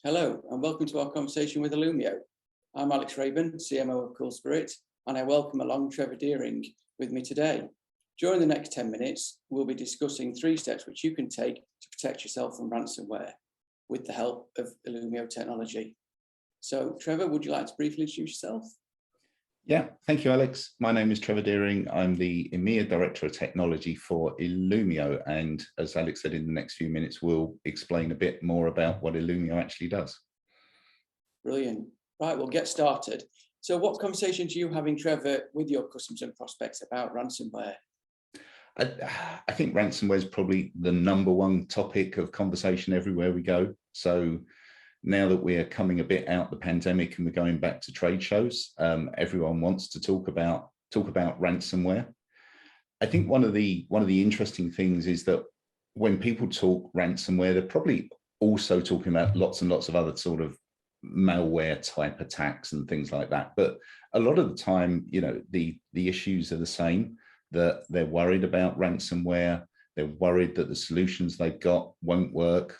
Hello, and welcome to our conversation with Illumio. I'm Alex Raben, CMO of COOLSPIRiT, and I welcome along Trevor Deering with me today. During the next 10 minutes, we'll be discussing 3 steps which you can take to protect yourself from ransomware with the help of Illumio technology. So, Trevor, would you like to briefly introduce yourself? Yeah, thank you, Alex. My name is Trevor Deering. I'm the EMEA Director of Technology for Illumio. And as Alex said, in the next few minutes, we'll explain a bit more about what Illumio actually does. Brilliant. Right, we'll get started. So what conversations are you having, Trevor, with your customers and prospects about ransomware? I think ransomware is probably the #1 topic of conversation everywhere we go. So now that we're coming a bit out the pandemic and we're going back to trade shows, everyone wants to talk about ransomware. I think one of the interesting things is that when people talk ransomware, they're probably also talking about lots and lots of other sort of malware type attacks and things like that. But a lot of the time, you know, the issues are the same, that they're worried about ransomware. They're worried that the solutions they've got won't work,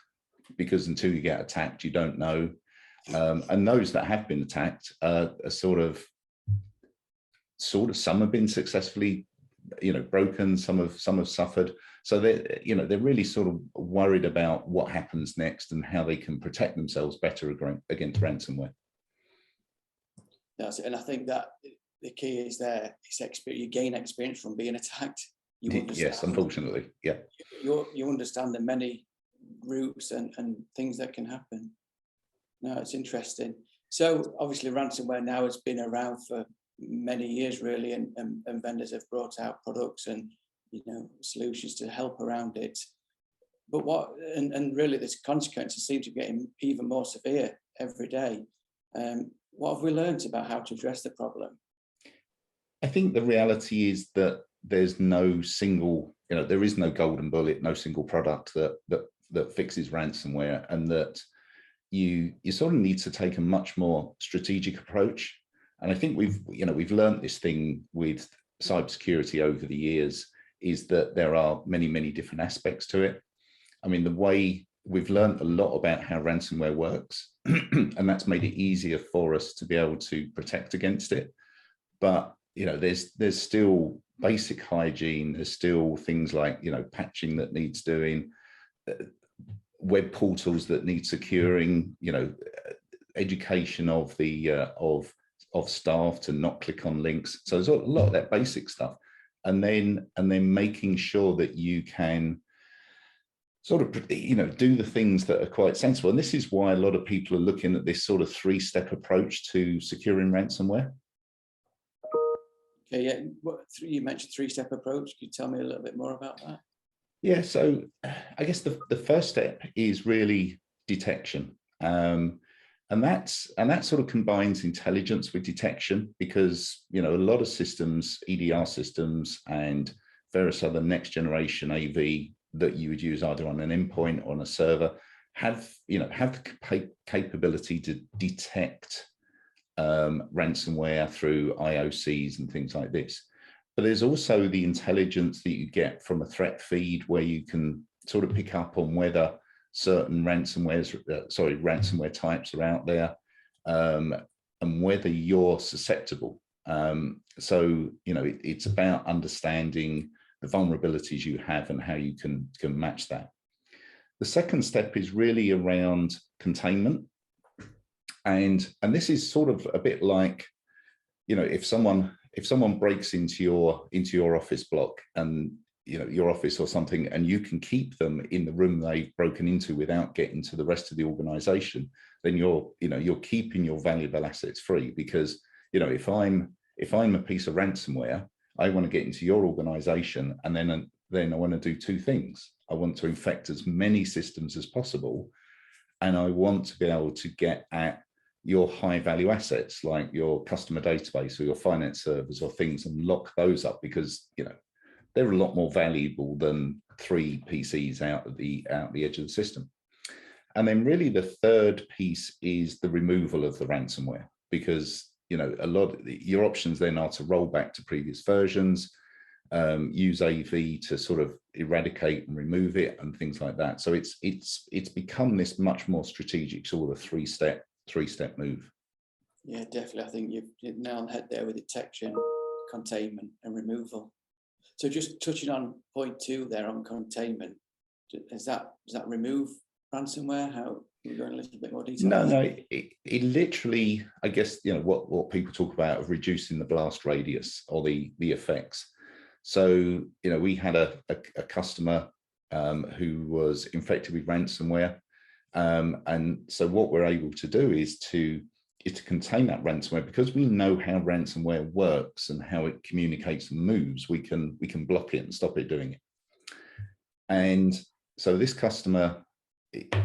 because until you get attacked, you don't know. And those that have been attacked are sort of some have been successfully, broken. Some have suffered. So they're really sort of worried about what happens next and how they can protect themselves better against ransomware. That's it. And I think that the key is there. It's experience. You gain experience from being attacked. Yes, unfortunately, yeah. You understand the many routes and things that can happen. No, it's interesting. So obviously ransomware now has been around for many years really, and vendors have brought out products and solutions to help around it. But really this consequences seem to be getting even more severe every day. What have we learned about how to address the problem? I think the reality is that there's no single, there is no golden bullet, no single product that fixes ransomware, and that you sort of need to take a much more strategic approach. And I think we've learned this thing with cybersecurity over the years, is that there are many, many different aspects to it. I mean, the way we've learned a lot about how ransomware works, and that's made it easier for us to be able to protect against it. But there's still basic hygiene. There's still things like patching that needs doing, web portals that need securing, education of the of staff to not click on links. So there's a lot of that basic stuff, and then making sure that you can sort of do the things that are quite sensible. And this is why a lot of people are looking at this sort of 3-step approach to securing ransomware. Okay, yeah. You mentioned 3-step approach. Could you tell me a little bit more about that? Yeah, so I guess the first step is really detection. And that sort of combines intelligence with detection, because a lot of systems, EDR systems and various other next generation AV that you would use either on an endpoint or on a server have the capability to detect ransomware through IOCs and things like this. But there's also the intelligence that you get from a threat feed, where you can sort of pick up on whether certain ransomware types are out there, and whether you're susceptible. So it's about understanding the vulnerabilities you have and how you can match that. The second step is really around containment, and this is sort of a bit like, if someone breaks into your office block, and your office or something, and you can keep them in the room they've broken into without getting to the rest of the organization, then you're keeping your valuable assets free. Because if I'm a piece of ransomware, I want to get into your organization, and then I want to do 2 things. I want to infect as many systems as possible, and I want to be able to get at your high value assets like your customer database or your finance servers or things, and lock those up, because they're a lot more valuable than 3 PCs out at the edge of the system. And then really the third piece is the removal of the ransomware, because a lot of your options then are to roll back to previous versions, use AV to sort of eradicate and remove it and things like that. So it's become this much more strategic sort of three-step move. Yeah, definitely. I think you've nailed the head there with detection, containment, and removal. So just touching on point 2 there on containment, does that remove ransomware? How can we go in a little bit more detail? No, it literally, I guess, you know, what people talk about of reducing the blast radius or the effects. So, you know, we had a customer who was infected with ransomware. And so what we're able to do is to contain that ransomware, because we know how ransomware works and how it communicates and moves. We can block it and stop it doing it. And so this customer,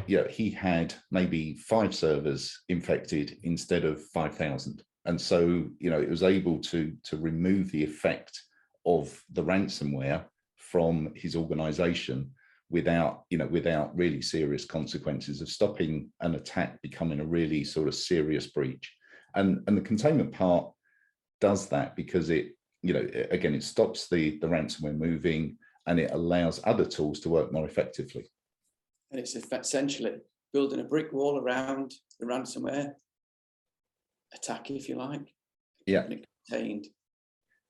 you know, he had maybe 5 servers infected instead of 5,000. And so, you know, it was able to remove the effect of the ransomware from his organization without really serious consequences, of stopping an attack becoming a really sort of serious breach. And the containment part does that, because it, you know, again, it stops the ransomware moving, and it allows other tools to work more effectively. And it's essentially building a brick wall around the ransomware attack, if you like. Yeah. Contained.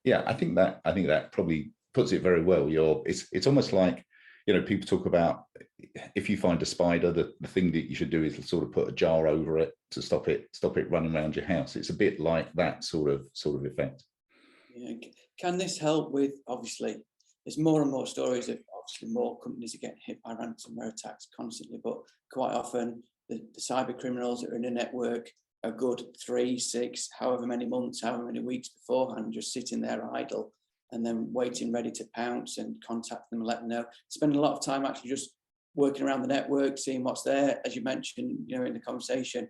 Yeah, I think that probably puts it very well. It's almost like, you know, people talk about, if you find a spider, the thing that you should do is sort of put a jar over it to stop it running around your house. It's a bit like that sort of effect. Yeah. Can this help with, obviously, there's more and more stories of obviously more companies are getting hit by ransomware attacks constantly, but quite often the cyber criminals that are in a network a good 3, 6, however many months, however many weeks beforehand, just sitting there idle and then waiting ready to pounce and contact them and let them know. Spending a lot of time actually just working around the network, seeing what's there, as you mentioned, you know, in the conversation,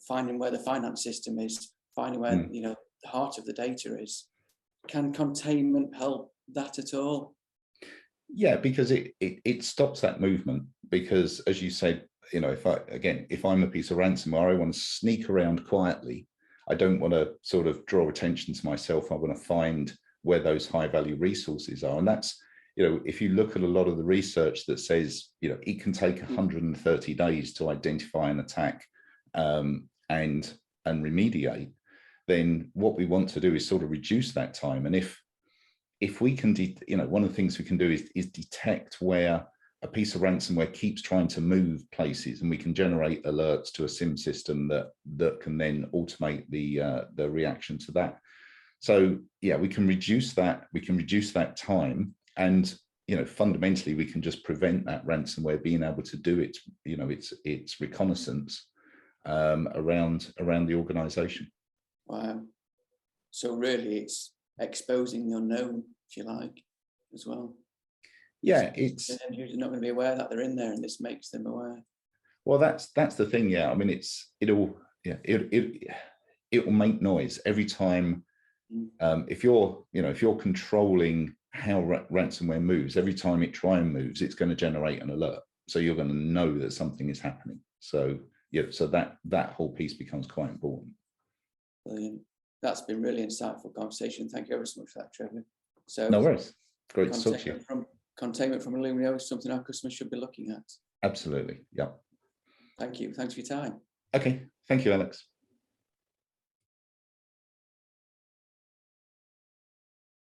finding where the finance system is, finding where, you know, the heart of the data is. Can containment help that at all? Yeah, because it stops that movement, because, as you said, you know, if I'm a piece of ransomware, I want to sneak around quietly. I don't want to sort of draw attention to myself. I want to find where those high value resources are. And that's, you know, if you look at a lot of the research that says, you know, it can take 130 days to identify an attack and remediate, then what we want to do is sort of reduce that time. And if we can, you know, one of the things we can do is detect where a piece of ransomware keeps trying to move places, and we can generate alerts to a SIM system that can then automate the reaction to that. So yeah, we can reduce that time, and, you know, fundamentally we can just prevent that ransomware being able to do its, you know, its reconnaissance around the organization. Wow. So really it's exposing the unknown, if you like, as well. Yeah, it's end users not going to be aware that they're in there, and this makes them aware. Well, that's the thing. Yeah, I mean, it'll make noise every time. If you're controlling how ransomware moves, every time it moves, it's going to generate an alert. So you're going to know that something is happening. So yeah, so that whole piece becomes quite important. Brilliant. That's been really insightful conversation. Thank you ever so much for that, Trevor. So no worries. Great to talk to you. Containment from Illumio is something our customers should be looking at. Absolutely. Yeah. Thank you. Thanks for your time. Okay. Thank you, Alex.